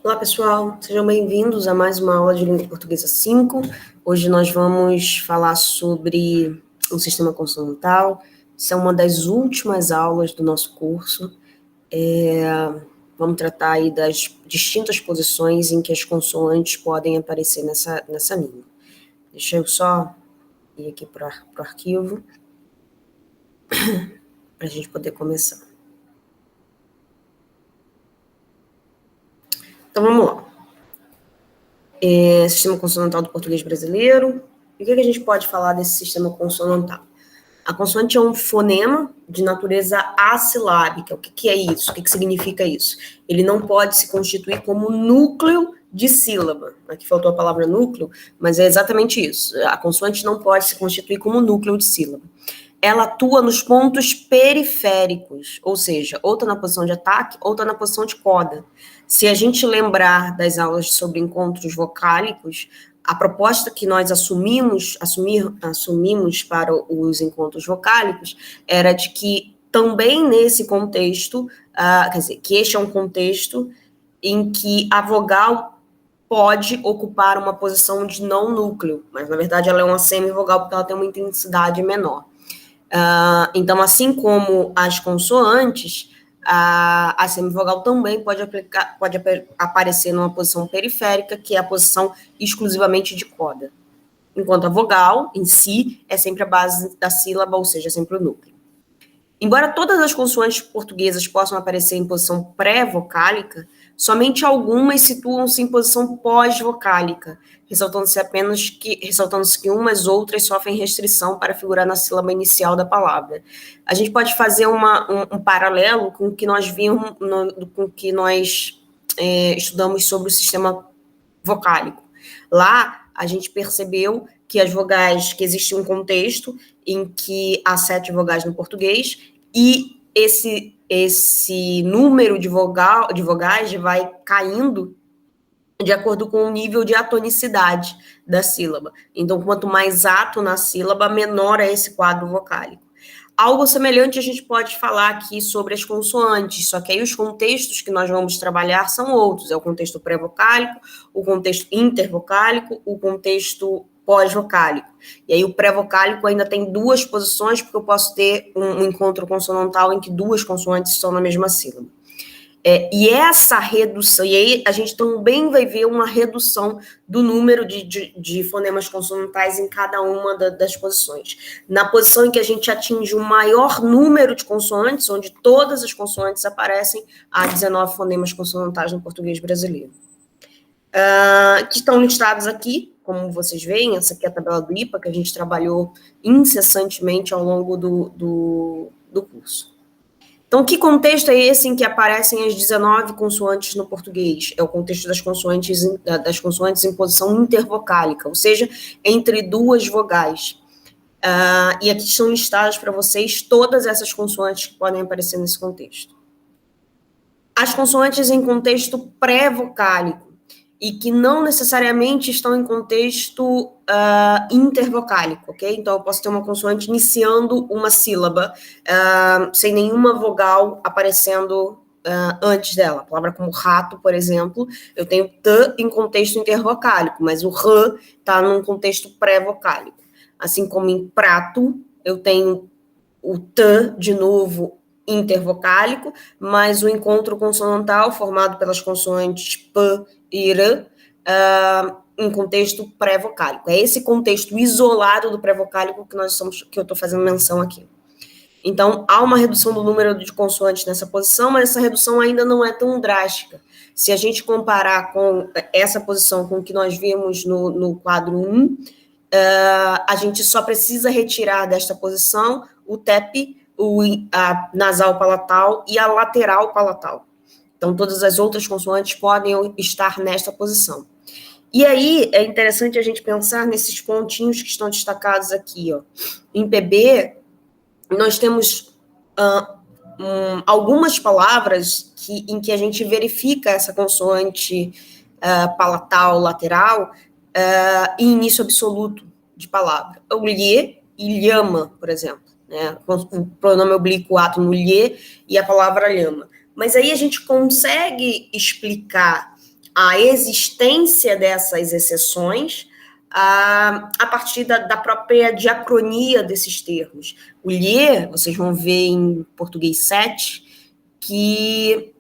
Olá, pessoal. Sejam bem-vindos a mais uma aula de Língua Portuguesa 5. Hoje nós vamos falar sobre o sistema consonantal. Isso é uma das últimas aulas do nosso curso. Vamos tratar aí das distintas posições em que as consoantes podem aparecer nessa língua. Deixa eu só ir aqui para o arquivo para a gente poder começar. Então, vamos lá. Sistema consonantal do português brasileiro. E o que a gente pode falar desse sistema consonantal? A consoante é um fonema de natureza assilábica. O que é isso? O que significa isso? Ele não pode se constituir como núcleo de sílaba. Aqui faltou a palavra núcleo, mas é exatamente isso. A consoante não pode se constituir como núcleo de sílaba. Ela atua nos pontos periféricos, ou seja, ou está na posição de ataque, ou está na posição de coda. Se a gente lembrar das aulas sobre encontros vocálicos, a proposta que nós assumimos para os encontros vocálicos era de que também nesse contexto, quer dizer, que este é um contexto em que a vogal pode ocupar uma posição de não núcleo, mas na verdade ela é uma semivogal porque ela tem uma intensidade menor. Então, assim como as consoantes, a semivogal também pode aparecer numa posição periférica, que é a posição exclusivamente de coda. Enquanto a vogal, em si, é sempre a base da sílaba, ou seja, sempre o núcleo. Embora todas as consoantes portuguesas possam aparecer em posição pré-vocálica, somente algumas situam-se em posição pós-vocálica, ressaltando-se que umas outras sofrem restrição para figurar na sílaba inicial da palavra. A gente pode fazer um paralelo com o que nós vimos, com o que nós estudamos sobre o sistema vocálico. Lá, a gente percebeu que as vogais, que existe um contexto em que há 7 vogais no português, e esse número de vogais vai caindo de acordo com o nível de atonicidade da sílaba. Então, quanto mais ato na sílaba, menor é esse quadro vocálico. Algo semelhante a gente pode falar aqui sobre as consoantes, só que aí os contextos que nós vamos trabalhar são outros. É o contexto pré-vocálico, o contexto intervocálico, o contexto pós-vocálico. E aí o pré-vocálico ainda tem 2 posições, porque eu posso ter um encontro consonantal em que 2 consoantes estão na mesma sílaba. E essa redução, e aí a gente também vai ver uma redução do número de fonemas consonantais em cada uma das posições. Na posição em que a gente atinge o maior número de consoantes, onde todas as consoantes aparecem, há 19 fonemas consonantais no português brasileiro. Que estão listados aqui, como vocês veem, essa aqui é a tabela do IPA, que a gente trabalhou incessantemente ao longo do curso. Então, que contexto é esse em que aparecem as 19 consoantes no português? É o contexto das consoantes em posição intervocálica, ou seja, entre 2 vogais. E aqui estão listadas para vocês todas essas consoantes que podem aparecer nesse contexto. As consoantes em contexto pré-vocálico, e que não necessariamente estão em contexto intervocálico, ok? Então, eu posso ter uma consoante iniciando uma sílaba, sem nenhuma vogal aparecendo antes dela. A palavra como rato, por exemplo, eu tenho t em contexto intervocálico, mas o r está num contexto pré-vocálico. Assim como em prato, eu tenho o t, de novo, intervocálico, mas o encontro consonantal formado pelas consoantes p e r em contexto pré-vocálico. É esse contexto isolado do pré-vocálico que eu estou fazendo menção aqui. Então, há uma redução do número de consoantes nessa posição, mas essa redução ainda não é tão drástica. Se a gente comparar com essa posição com o que nós vimos no quadro 1, a gente só precisa retirar desta posição o TEP, a nasal palatal e a lateral palatal. Então, todas as outras consoantes podem estar nesta posição. E aí, é interessante a gente pensar nesses pontinhos que estão destacados aqui, ó. Em PB, nós temos algumas palavras em que a gente verifica essa consoante palatal, lateral, em início absoluto de palavra. O lhe e lhama, por exemplo, né? O pronome oblíquo ato no lhe e a palavra lhama. Mas aí a gente consegue explicar a existência dessas exceções a partir da própria diacronia desses termos. O lhe, vocês vão ver em português 7, que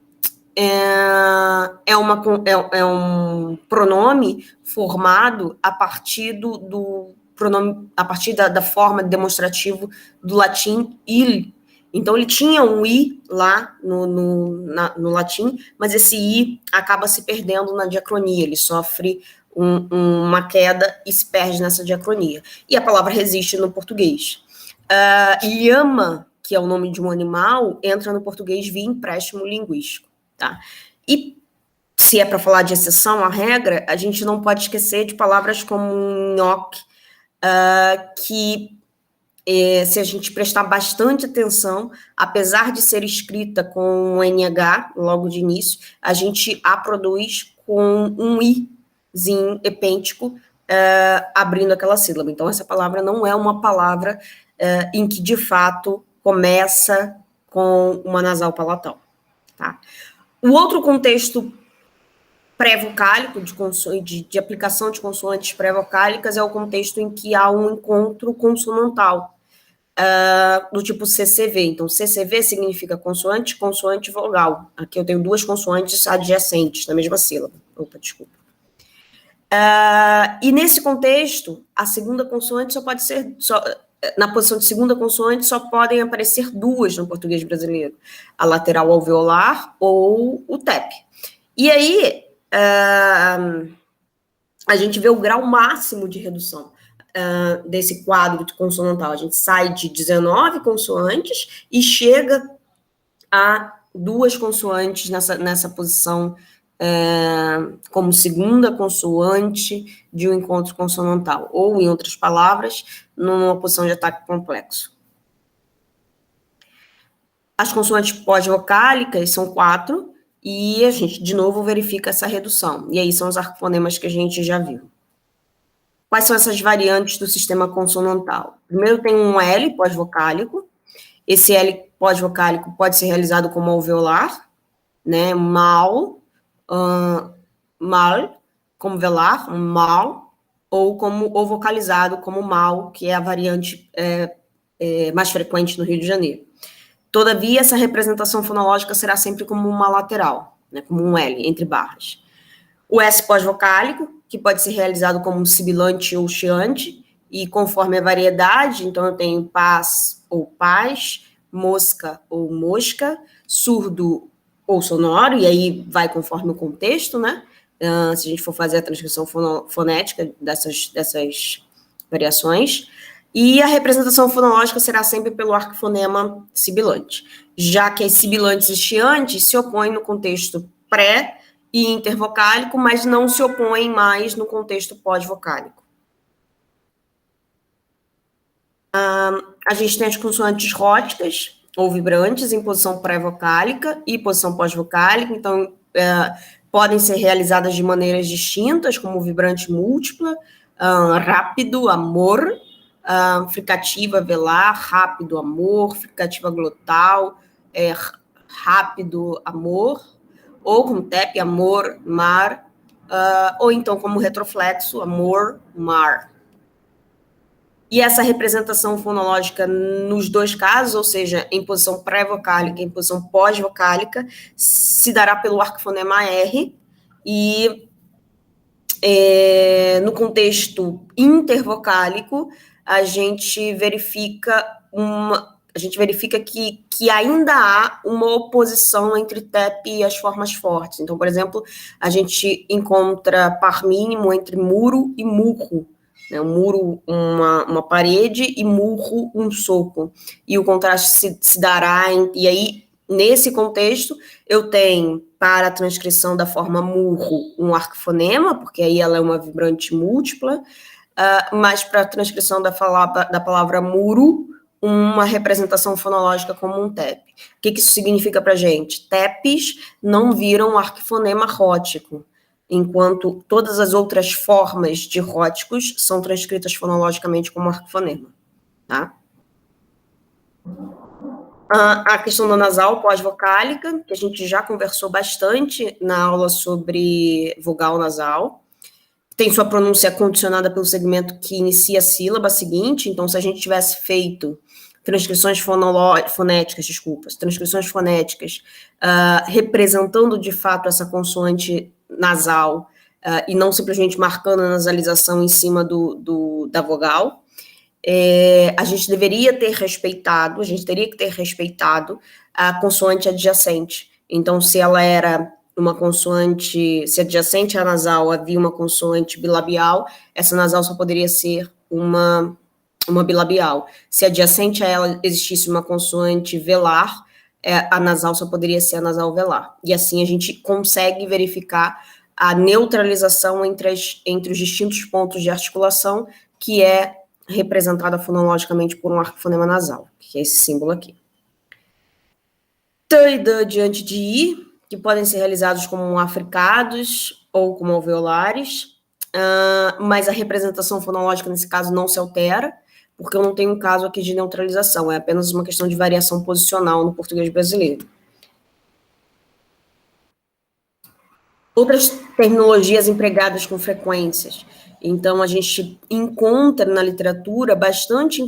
é um pronome formado a partir do pronome, a partir da forma demonstrativa do latim il. Então, ele tinha um i lá no latim, mas esse i acaba se perdendo na diacronia, ele sofre uma queda e se perde nessa diacronia. E a palavra resiste no português. Lhama, que é o nome de um animal, entra no português via empréstimo linguístico. Tá? E se é para falar de exceção à regra, a gente não pode esquecer de palavras como nhoque, que se a gente prestar bastante atenção, apesar de ser escrita com um NH logo de início, a gente a produz com um izinho epêntico abrindo aquela sílaba. Então, essa palavra não é uma palavra em que, de fato, começa com uma nasal palatal. Tá? O outro contexto pré-vocálico, de aplicação de consoantes pré-vocálicas, é o contexto em que há um encontro consonantal, do tipo CCV. Então, CCV significa consoante, consoante, vogal. Aqui eu tenho duas consoantes adjacentes na mesma sílaba. Opa, desculpa. E nesse contexto, a segunda consoante só pode ser... na posição de segunda consoante, só podem aparecer duas no português brasileiro. A lateral alveolar ou o TEP. E aí, a gente vê o grau máximo de redução desse quadro consonantal. A gente sai de 19 consoantes e chega a duas consoantes nessa posição como segunda consoante de um encontro consonantal, ou, em outras palavras, numa posição de ataque complexo. As consoantes pós-vocálicas são 4, e a gente, de novo, verifica essa redução. E aí são os arquifonemas que a gente já viu. Quais são essas variantes do sistema consonantal? Primeiro tem um L pós-vocálico. Esse L pós-vocálico pode ser realizado como alveolar, né? Mal, mal, como velar, mal, ou vocalizado como mal, que é a variante mais frequente no Rio de Janeiro. Todavia, essa representação fonológica será sempre como uma lateral, né? Como um L, entre barras. O S pós-vocálico, que pode ser realizado como sibilante ou chiante, e conforme a variedade, então eu tenho paz ou paz, mosca ou mosca, surdo ou sonoro, e aí vai conforme o contexto, né? Se a gente for fazer a transcrição fonética dessas variações. E a representação fonológica será sempre pelo arquifonema sibilante, já que as sibilantes e chiantes se opõem no contexto pré- e intervocálico, mas não se opõem mais no contexto pós-vocálico. A gente tem as consoantes róticas, ou vibrantes, em posição pré-vocálica e posição pós-vocálica, então podem ser realizadas de maneiras distintas, como vibrante múltipla, rápido, amor, fricativa velar, rápido, amor, fricativa glotal, rápido, amor, ou como TEP, amor, mar, ou então como retroflexo, amor, mar. E essa representação fonológica nos dois casos, ou seja, em posição pré-vocálica e em posição pós-vocálica, se dará pelo arquifonema R, e no contexto intervocálico, a gente verifica que ainda há uma oposição entre TEP e as formas fortes. Então, por exemplo, a gente encontra par mínimo entre muro e murro. Né? Um muro, uma parede, e murro, um soco. E o contraste se dará, e aí, nesse contexto, eu tenho, para a transcrição da forma murro, um arquifonema, porque aí ela é uma vibrante múltipla, mas para a transcrição da palavra muro, uma representação fonológica como um TEP. O que isso significa para a gente? TEPs não viram arquifonema rótico, enquanto todas as outras formas de róticos são transcritas fonologicamente como arquifonema. Tá? A questão da nasal pós-vocálica, que a gente já conversou bastante na aula sobre vogal nasal. Tem sua pronúncia condicionada pelo segmento que inicia a sílaba seguinte. Então, se a gente tivesse feito transcrições fonéticas, representando de fato essa consoante nasal, e não simplesmente marcando a nasalização em cima da vogal, a gente teria que ter respeitado a consoante adjacente. Então, se ela era uma consoante, se adjacente à nasal havia uma consoante bilabial, essa nasal só poderia ser uma bilabial. Se adjacente a ela existisse uma consoante velar, a nasal só poderia ser a nasal velar. E assim a gente consegue verificar a neutralização entre os distintos pontos de articulação, que é representada fonologicamente por um arquifonema nasal, que é esse símbolo aqui. T e D diante de I, que podem ser realizados como africados ou como alveolares, mas a representação fonológica nesse caso não se altera, porque eu não tenho um caso aqui de neutralização, é apenas uma questão de variação posicional no português brasileiro. Outras terminologias empregadas com frequências. Então, a gente encontra na literatura bastantes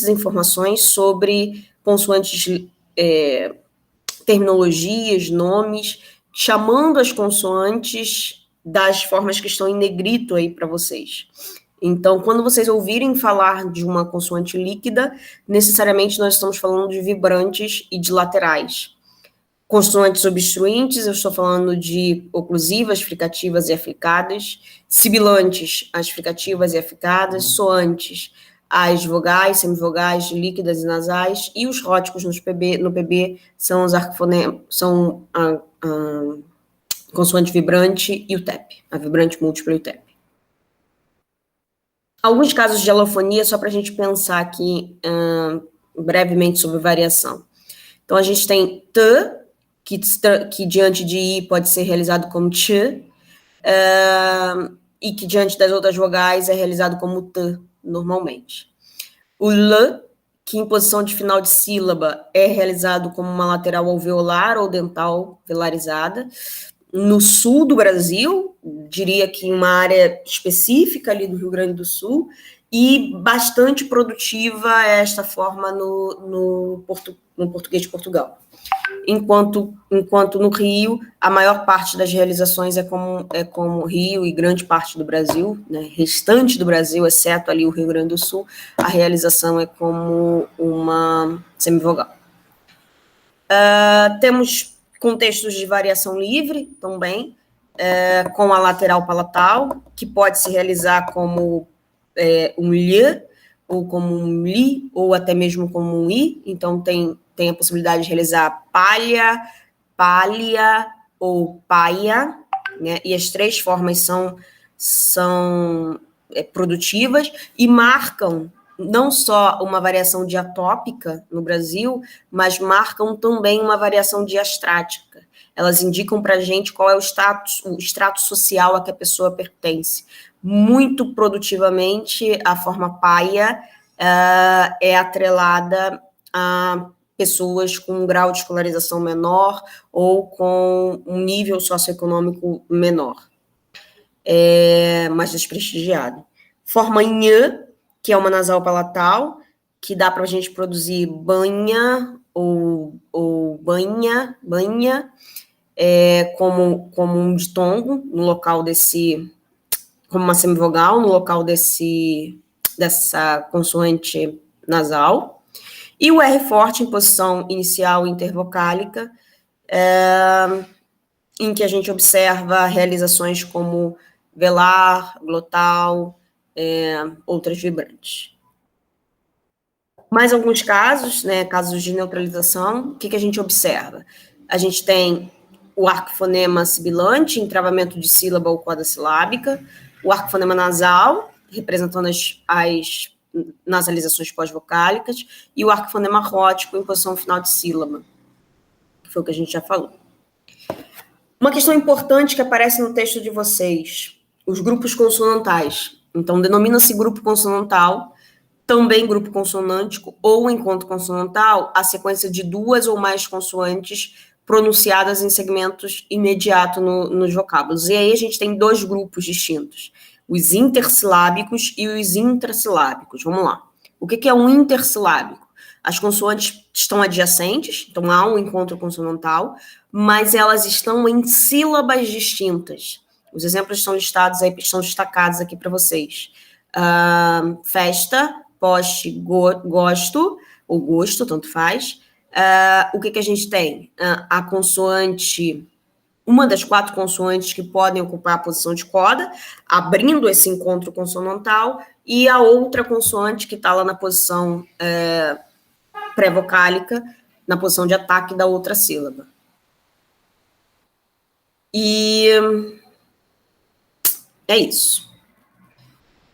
informações sobre consoantes, terminologias, nomes, chamando as consoantes das formas que estão em negrito aí para vocês. Então, quando vocês ouvirem falar de uma consoante líquida, necessariamente nós estamos falando de vibrantes e de laterais. Consoantes obstruintes, eu estou falando de oclusivas, fricativas e africadas. Sibilantes, as fricativas e africadas. Soantes, as vogais, semivogais, líquidas e nasais. E os róticos no PB são os arquifonemas, são a consoante vibrante e o TEP, a vibrante múltipla e o TEP. Alguns casos de alofonia, só para a gente pensar aqui brevemente sobre variação. Então, a gente tem T, que diante de I pode ser realizado como Ch, e que diante das outras vogais é realizado como T, normalmente. O L, que em posição de final de sílaba é realizado como uma lateral alveolar ou dental velarizada. No sul do Brasil, diria que em uma área específica ali do Rio Grande do Sul, e bastante produtiva esta forma no português de Portugal. Enquanto no Rio, a maior parte das realizações é como Rio e grande parte do Brasil, né, restante do Brasil, exceto ali o Rio Grande do Sul, a realização é como uma semivogal. Temos contextos de variação livre também, com a lateral palatal, que pode se realizar como um lhe, ou como um li, ou até mesmo como um i. Então, tem a possibilidade de realizar palha, pália ou paia, né? E as três formas são produtivas e marcam não só uma variação diatópica no Brasil, mas marcam também uma variação diastrática. Elas indicam para a gente qual é o extrato social a que a pessoa pertence. Muito produtivamente, a forma paia é atrelada a pessoas com um grau de escolarização menor ou com um nível socioeconômico menor, mais desprestigiado. Forma nhã, que é uma nasal palatal, que dá para a gente produzir banha ou banha, como um ditongo no local como uma semivogal no local dessa consoante nasal. E o R forte em posição inicial intervocálica, em que a gente observa realizações como velar, glotal, outras vibrantes. Mais alguns casos, né, casos de neutralização, o que a gente observa? A gente tem o arquifonema sibilante, entravamento de sílaba ou quadrasilábica, o arquifonema nasal, representando as nasalizações pós-vocálicas, e o arquifonema rótico em posição final de sílaba, que foi o que a gente já falou. Uma questão importante que aparece no texto de vocês, os grupos consonantais. Então, denomina-se grupo consonantal também grupo consonântico ou encontro consonantal, a sequência de 2 ou mais consoantes pronunciadas em segmentos imediatos nos vocábulos. E aí a gente tem 2 grupos distintos, os intersilábicos e os intrassilábicos. Vamos lá. O que é um intersilábico? As consoantes estão adjacentes, então há um encontro consonantal, mas elas estão em sílabas distintas. Os exemplos estão listados aí, estão destacados aqui para vocês. Festa, poste, gosto, ou gosto, tanto faz. O que a gente tem? A consoante, uma das 4 consoantes que podem ocupar a posição de coda, abrindo esse encontro consonantal, e a outra consoante que está lá na posição pré-vocálica, na posição de ataque da outra sílaba. E é isso.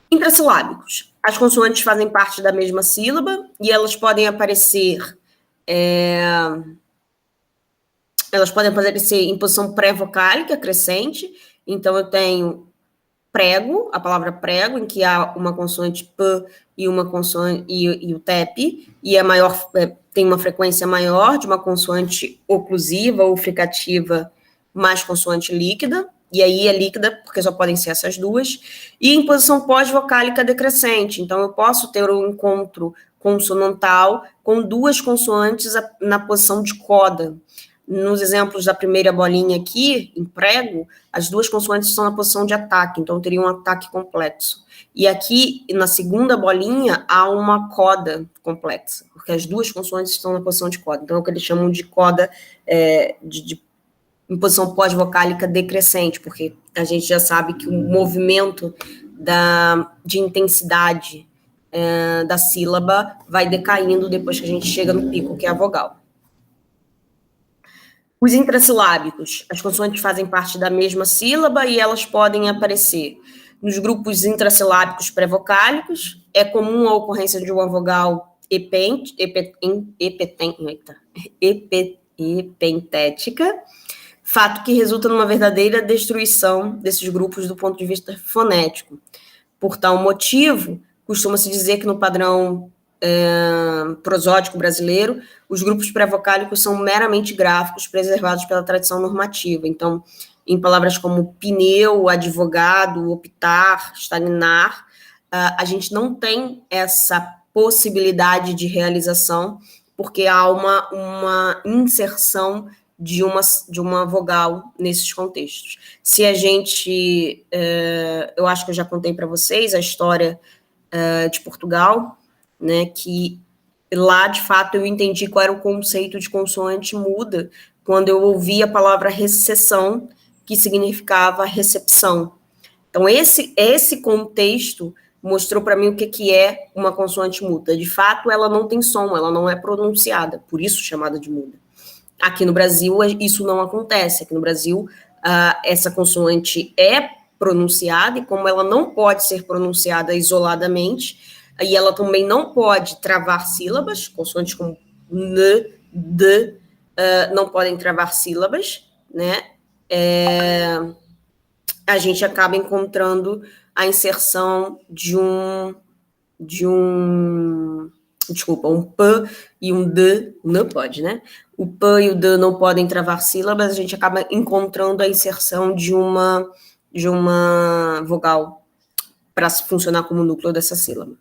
Intrassilábicos. As consoantes fazem parte da mesma sílaba e elas podem aparecer em posição pré-vocálica, crescente. Então, eu tenho prego, a palavra prego, em que há uma consoante P e uma consoante e o TEP, e tem uma frequência maior de uma consoante oclusiva ou fricativa mais consoante líquida, e aí é líquida porque só podem ser essas duas, e em posição pós-vocálica decrescente. Então, eu posso ter um encontro consonantal com 2 consoantes na posição de coda. Nos exemplos da primeira bolinha aqui, em prego, as 2 consoantes estão na posição de ataque, então teria um ataque complexo. E aqui, na segunda bolinha, há uma coda complexa, porque as 2 consoantes estão na posição de coda. Então, é o que eles chamam de coda em posição pós-vocálica decrescente, porque a gente já sabe que o movimento de intensidade da sílaba vai decaindo depois que a gente chega no pico, que é a vogal. Os intrassilábicos, as consoantes fazem parte da mesma sílaba e elas podem aparecer nos grupos intrassilábicos pré-vocálicos. É comum a ocorrência de uma vogal epentética, fato que resulta numa verdadeira destruição desses grupos do ponto de vista fonético. Por tal motivo, costuma-se dizer que no padrão prosódico brasileiro, os grupos pré-vocálicos são meramente gráficos, preservados pela tradição normativa. Então, em palavras como pneu, advogado, optar, estagnar, a gente não tem essa possibilidade de realização, porque há uma inserção de uma vogal nesses contextos. Se a gente... eu acho que eu já contei para vocês a história de Portugal, né, que lá, de fato, eu entendi qual era o conceito de consoante muda quando eu ouvi a palavra recessão, que significava recepção. Então, esse contexto mostrou para mim o que é uma consoante muda. De fato, ela não tem som, ela não é pronunciada, por isso chamada de muda. Aqui no Brasil, isso não acontece. Aqui no Brasil, essa consoante é pronunciada, e como ela não pode ser pronunciada isoladamente, e ela também não pode travar sílabas, consoantes como n, d, não podem travar sílabas, né? A gente acaba encontrando a inserção de um P e um D, não pode, né? O P e o D não podem travar sílabas, a gente acaba encontrando a inserção de uma vogal para funcionar como núcleo dessa sílaba.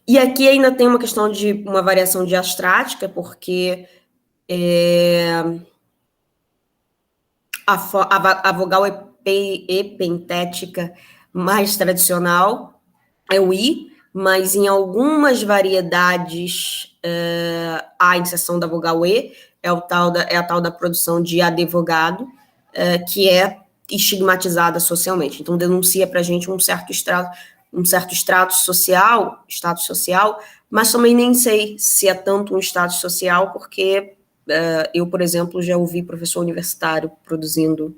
E aqui ainda tem uma questão de uma variação diastrática, porque a vogal epentética mais tradicional é o I, mas em algumas variedades a inserção da vogal E é a tal da produção de advogado, que é estigmatizada socialmente. Então, denuncia para a gente um certo status social, mas também nem sei se é tanto um status social, porque eu, por exemplo, já ouvi professor universitário produzindo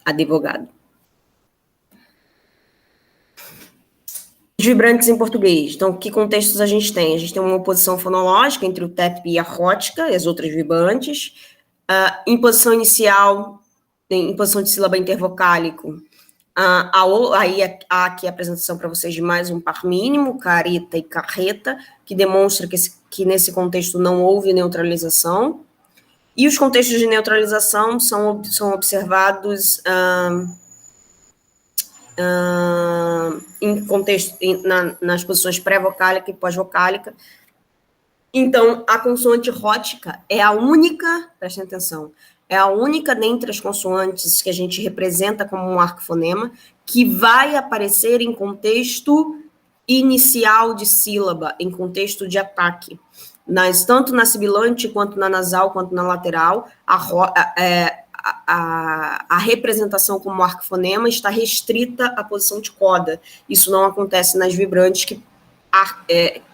advogado. Os vibrantes em português. Então, que contextos a gente tem? A gente tem uma oposição fonológica entre o TEP e a rótica, e as outras vibrantes. Em posição inicial, em posição de sílaba intervocálico, Aí há aqui a apresentação para vocês de mais um par mínimo, careta e carreta, que demonstra que nesse contexto não houve neutralização. E os contextos de neutralização são observados em contexto, nas posições pré-vocálica e pós-vocálica. Então, a consoante rótica é a única, prestem atenção, é a única dentre as consoantes que a gente representa como um arquifonema que vai aparecer em contexto inicial de sílaba, em contexto de ataque. Tanto na sibilante, quanto na nasal, quanto na lateral, a representação como arquifonema está restrita à posição de coda. Isso não acontece nas vibrantes,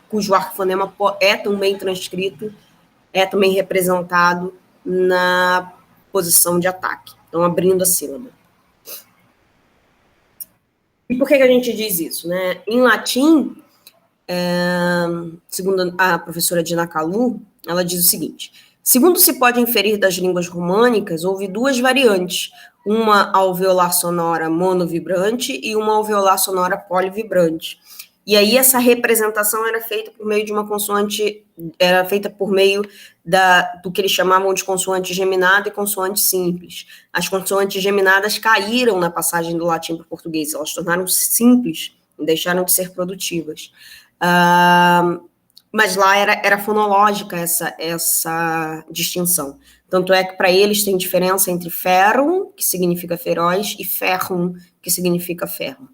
cujo arquifonema é também transcrito, é também representado na posição de ataque, então abrindo a sílaba. E por que a gente diz isso, né? Em latim, segundo a professora Dina Kalu, ela diz o seguinte: segundo se pode inferir das línguas românicas, houve duas variantes, uma alveolar sonora monovibrante e uma alveolar sonora polivibrante. E aí essa representação era feita por meio de uma consoante, era feita por meio do que eles chamavam de consoante geminada e consoante simples. As consoantes geminadas caíram na passagem do latim para o português, elas tornaram-se simples e deixaram de ser produtivas. Mas lá era fonológica essa distinção. Tanto é que para eles tem diferença entre ferrum, que significa feroz, e ferrum, que significa ferro.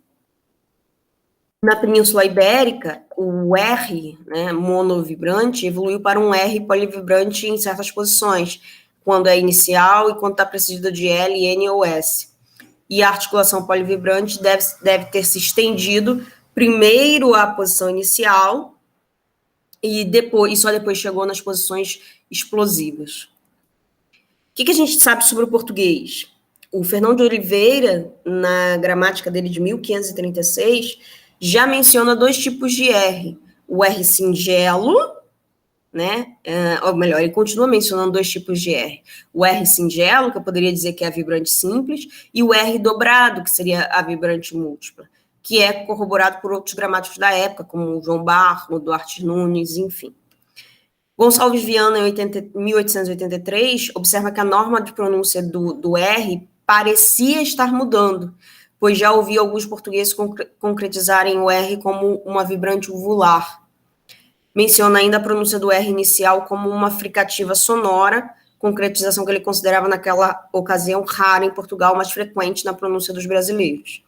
Na Península Ibérica, o R, né, monovibrante, evoluiu para um R polivibrante em certas posições, quando é inicial e quando está precedida de L, N ou S. E a articulação polivibrante deve ter se estendido primeiro à posição inicial e só depois chegou nas posições explosivas. O que a gente sabe sobre o português? O Fernão de Oliveira, na gramática dele de 1536, já menciona dois tipos de R. O R singelo, né? Ou melhor, ele continua mencionando dois tipos de R. O R singelo, que eu poderia dizer que é a vibrante simples, e o R dobrado, que seria a vibrante múltipla, que é corroborado por outros gramáticos da época, como o João Barro, Duarte Nunes, enfim. Gonçalves Viana, em 1883, observa que a norma de pronúncia do R parecia estar mudando, pois já ouvi alguns portugueses concretizarem o R como uma vibrante uvular. Menciona ainda a pronúncia do R inicial como uma fricativa sonora, concretização que ele considerava naquela ocasião rara em Portugal, mas frequente na pronúncia dos brasileiros.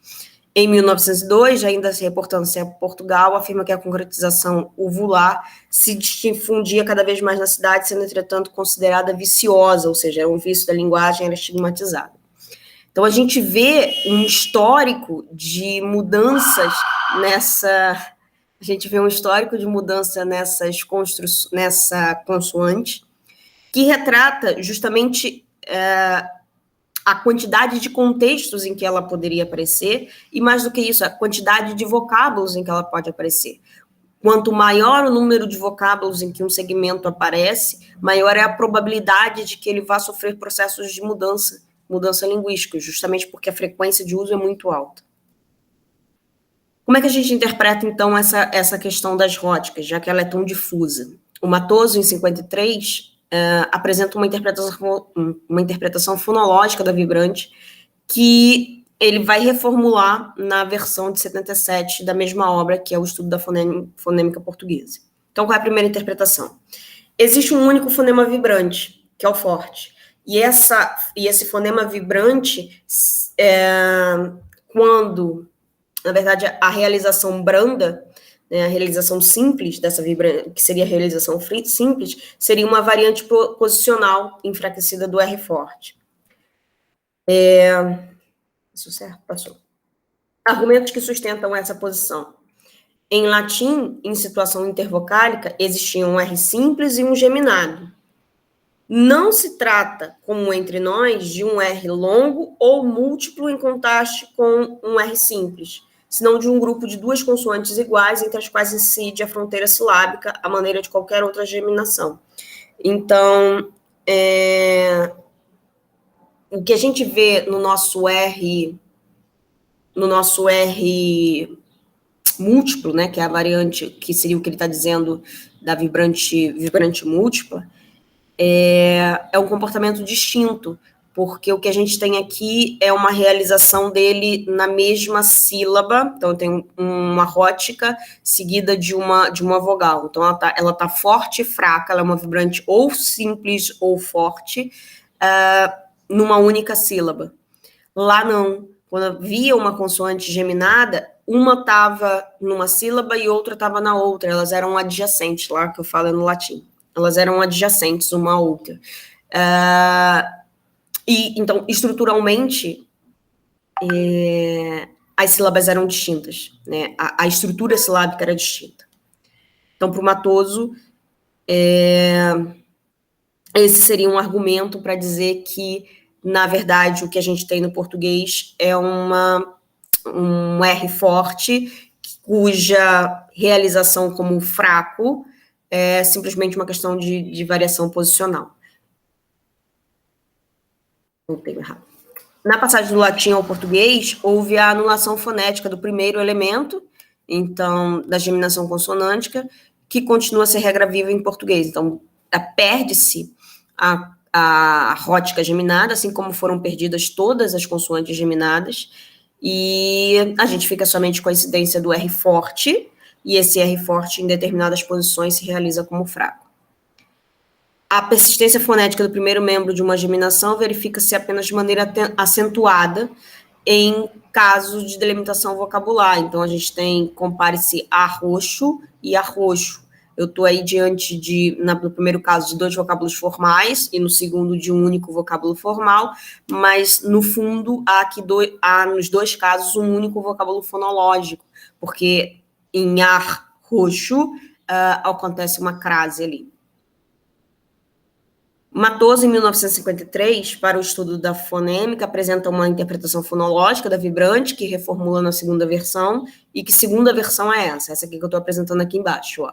Em 1902, ainda se reportando-se a Portugal, afirma que a concretização uvular se difundia cada vez mais na cidade, sendo, entretanto, considerada viciosa, ou seja, era um vício da linguagem, era estigmatizada. Então, a gente vê um histórico de mudanças nessa consoante, que retrata justamente a quantidade de contextos em que ela poderia aparecer, e mais do que isso, a quantidade de vocábulos em que ela pode aparecer. Quanto maior o número de vocábulos em que um segmento aparece, maior é a probabilidade de que ele vá sofrer processos de mudança linguística, justamente porque a frequência de uso é muito alta. Como é que a gente interpreta, então, essa questão das róticas, já que ela é tão difusa? O Matoso, em 53, apresenta uma interpretação fonológica da vibrante que ele vai reformular na versão de 77 da mesma obra, que é o estudo da fonêmica portuguesa. Então, qual é a primeira interpretação? Existe um único fonema vibrante, que é o forte. E esse fonema vibrante, quando, na verdade, a realização branda, né, a realização simples dessa vibrante, que seria a realização simples, seria uma variante posicional enfraquecida do R forte. Isso certo? Passou. Argumentos que sustentam essa posição. Em latim, em situação intervocálica, existia um R simples e um geminado. Não se trata, como entre nós, de um R longo ou múltiplo em contraste com um R simples, senão de um grupo de duas consoantes iguais, entre as quais incide a fronteira silábica, à maneira de qualquer outra geminação. Então, o que a gente vê no nosso R no nosso R múltiplo, né, que é a variante, que seria o que ele está dizendo da vibrante múltipla, é um comportamento distinto, porque o que a gente tem aqui é uma realização dele na mesma sílaba, então tem uma rótica seguida de uma vogal, então ela tá forte e fraca, ela é uma vibrante ou simples ou forte, numa única sílaba. Lá não, quando havia uma consoante geminada, uma estava numa sílaba e outra estava na outra, elas eram adjacentes, lá que eu falo no latim. Elas eram adjacentes uma à outra. E, então, estruturalmente, as sílabas eram distintas, né? A estrutura silábica era distinta. Então, para o Matoso, esse seria um argumento para dizer que, na verdade, o que a gente tem no português é um R forte, cuja realização como fraco é simplesmente uma questão de variação posicional. Não tenho errado. Na passagem do latim ao português, houve a anulação fonética do primeiro elemento, então, da geminação consonântica, que continua a ser regra viva em português. Então, perde-se a rótica geminada, assim como foram perdidas todas as consoantes geminadas, e a gente fica somente com a incidência do R forte, e esse R forte, em determinadas posições, se realiza como fraco. A persistência fonética do primeiro membro de uma geminação verifica-se apenas de maneira acentuada em casos de delimitação vocabular. Então, a gente tem, compare-se arroxo e arroxo. Eu estou aí diante no primeiro caso, de dois vocábulos formais e no segundo de um único vocábulo formal, mas, no fundo, há nos dois casos um único vocábulo fonológico, porque em arroxo acontece uma crase ali. Matoso, em 1953, para o estudo da fonêmica, apresenta uma interpretação fonológica da vibrante, que reformula na segunda versão, e que segunda versão é essa aqui que eu estou apresentando aqui embaixo. Ó.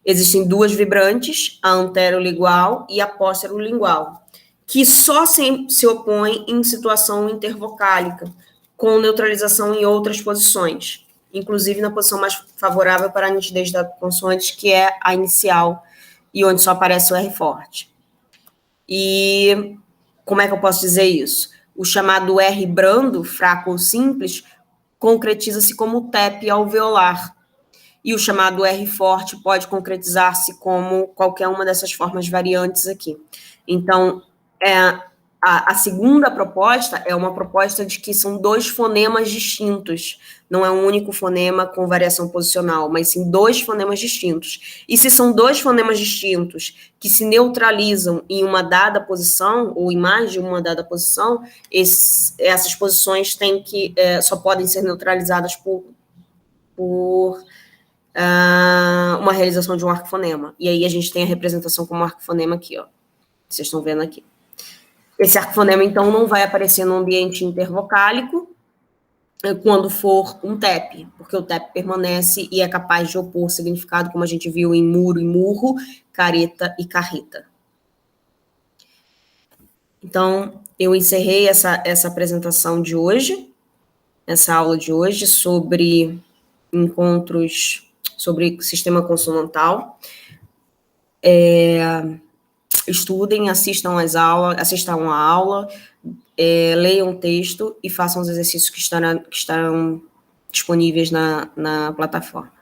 Existem duas vibrantes, a anterolingual e a pósterolingual, que só se opõem em situação intervocálica, com neutralização em outras posições, inclusive na posição mais favorável para a nitidez da consoante, que é a inicial, e onde só aparece o R forte. E como é que eu posso dizer isso? O chamado R brando, fraco ou simples, concretiza-se como TEP alveolar. E o chamado R forte pode concretizar-se como qualquer uma dessas formas variantes aqui. Então, a segunda proposta é uma proposta de que são dois fonemas distintos. Não é um único fonema com variação posicional, mas sim dois fonemas distintos. E se são dois fonemas distintos que se neutralizam em uma dada posição, ou em mais de uma dada posição, essas posições só podem ser neutralizadas por uma realização de um arquifonema. E aí a gente tem a representação como arquifonema aqui, ó. Vocês estão vendo aqui. Esse arquifonema, então, não vai aparecer no ambiente intervocálico quando for um TEP, porque o TEP permanece e é capaz de opor significado, como a gente viu em muro e murro, careta e carreta. Então, eu encerrei essa apresentação de hoje, essa aula de hoje, sobre encontros, sobre sistema consonantal. Estudem, assistam a aula, leiam o texto e façam os exercícios que estarão disponíveis na plataforma.